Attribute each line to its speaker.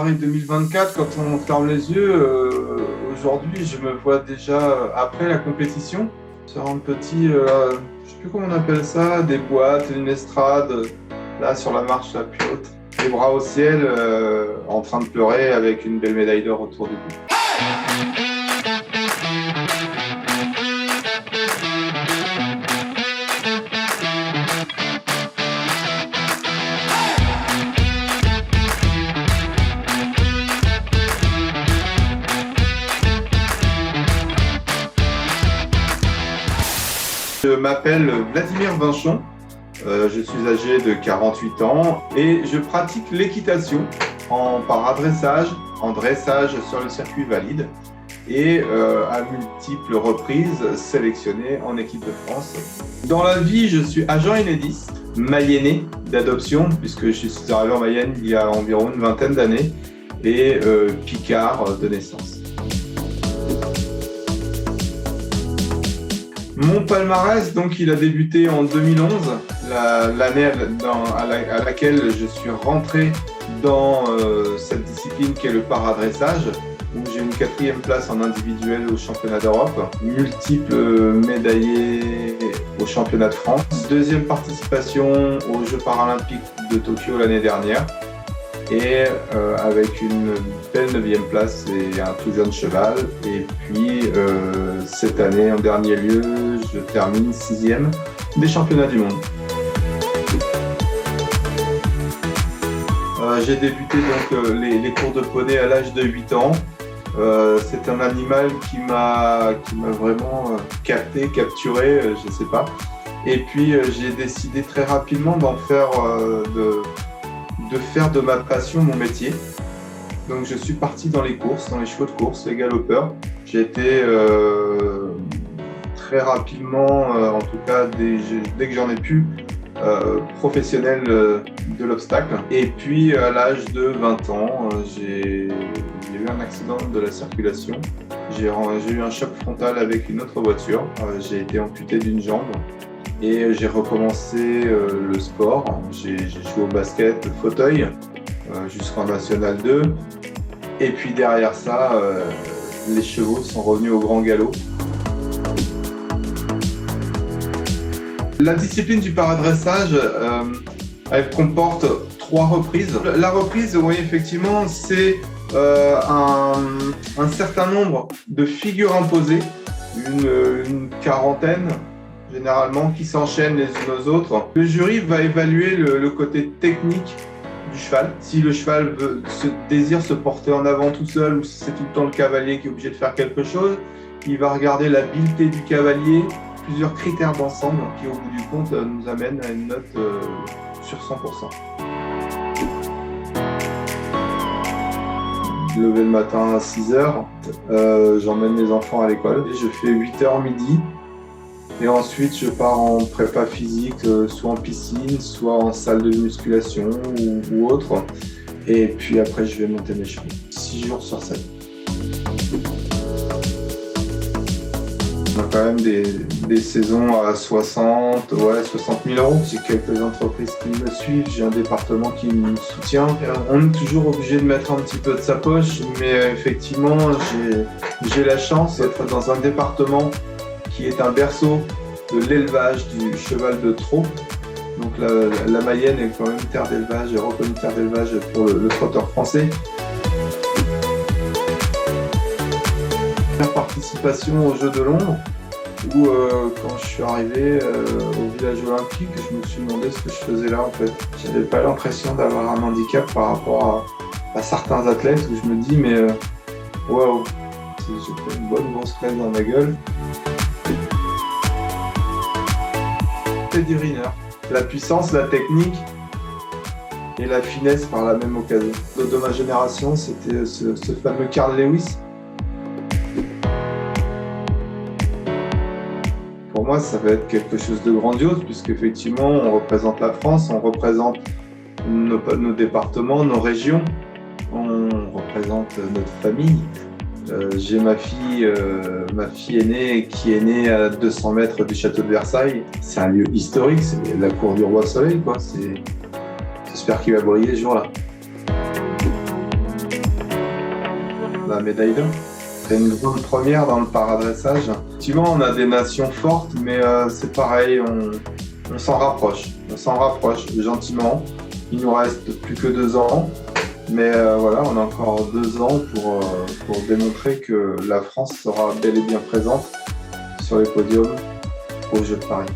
Speaker 1: Paris 2024, quand on ferme les yeux, aujourd'hui, je me vois déjà après la compétition sur un petit, je sais plus comment on appelle ça, des boîtes, une estrade, là sur la marche la plus haute, les bras au ciel, en train de pleurer avec une belle médaille d'or autour du cou. Je m'appelle Vladimir Vinchon, je suis âgé de 48 ans et je pratique l'équitation en paradressage, en dressage sur le circuit valide et à multiples reprises sélectionné en équipe de France. Dans la vie, je suis agent Enedis, mayennais d'adoption puisque je suis arrivé en Mayenne il y a environ une vingtaine d'années et picard de naissance. Mon palmarès, donc, il a débuté en 2011, l'année à laquelle je suis rentré dans cette discipline qui est le paradressage, où j'ai une 4e place en individuel au championnat d'Europe, multiples médaillés au championnat de France, 2e participation aux Jeux paralympiques de Tokyo l'année dernière, et avec une belle 9e place et un tout jeune cheval. Et puis cette année, en dernier lieu, je termine 6e des championnats du monde. J'ai débuté donc les cours de poney à l'âge de 8 ans. C'est un animal qui m'a vraiment capturé, je sais pas. Et puis j'ai décidé très rapidement d'en faire de faire de ma passion mon métier. Donc je suis parti dans les courses, dans les chevaux de course, les galopeurs. J'ai été très rapidement, en tout cas dès que j'en ai pu, professionnel de l'obstacle. Et puis à l'âge de 20 ans, j'ai eu un accident de la circulation. J'ai eu un choc frontal avec une autre voiture. J'ai été amputé d'une jambe. Et j'ai recommencé le sport. J'ai joué au basket fauteuil jusqu'en National 2. Et puis derrière ça, les chevaux sont revenus au grand galop. La discipline du paradressage, elle comporte 3 reprises. La reprise, oui, effectivement, c'est un certain nombre de figures imposées, une quarantaine, généralement, qui s'enchaînent les unes aux autres. Le jury va évaluer le côté technique du cheval. Si le cheval désire se porter en avant tout seul ou si c'est tout le temps le cavalier qui est obligé de faire quelque chose, il va regarder l'habileté du cavalier, plusieurs critères d'ensemble qui, au bout du compte, nous amènent à une note sur 100%. Lever le matin à 6h, j'emmène mes enfants à l'école et je fais 8h midi. Et ensuite, je pars en prépa physique, soit en piscine, soit en salle de musculation ou autre. Et puis après, je vais monter mes chevaux. 6 jours sur 7. On a quand même des saisons à 60 000 €. J'ai quelques entreprises qui me suivent, j'ai un département qui me soutient. On est toujours obligé de mettre un petit peu de sa poche, mais effectivement, j'ai la chance d'être dans un département qui est un berceau de l'élevage du cheval de trot. Donc la Mayenne est quand même une terre d'élevage, reconnue terre d'élevage pour le trotteur français. Première participation aux Jeux de Londres, où quand je suis arrivé au village olympique, je me suis demandé ce que je faisais là en fait. J'avais pas l'impression d'avoir un handicap par rapport à certains athlètes, où je me dis mais waouh, j'ai pris une bonne grosse claque dans ma gueule. Teddy Riner. La puissance, la technique et la finesse par la même occasion. De ma génération, c'était ce fameux Carl Lewis. Pour moi, ça va être quelque chose de grandiose, puisqu'effectivement, on représente la France, on représente nos départements, nos régions, on représente notre famille. J'ai ma fille aînée qui est née à 200 mètres du château de Versailles. C'est un lieu historique, c'est la cour du roi Soleil, quoi. J'espère qu'il va briller ce jour-là. la médaille d'or. C'est une grande première dans le paradressage. Effectivement, on a des nations fortes, mais c'est pareil, on s'en rapproche. On s'en rapproche gentiment. Il nous reste plus que 2 ans. Mais voilà, on a encore 2 ans pour démontrer que la France sera bel et bien présente sur les podiums aux Jeux de Paris.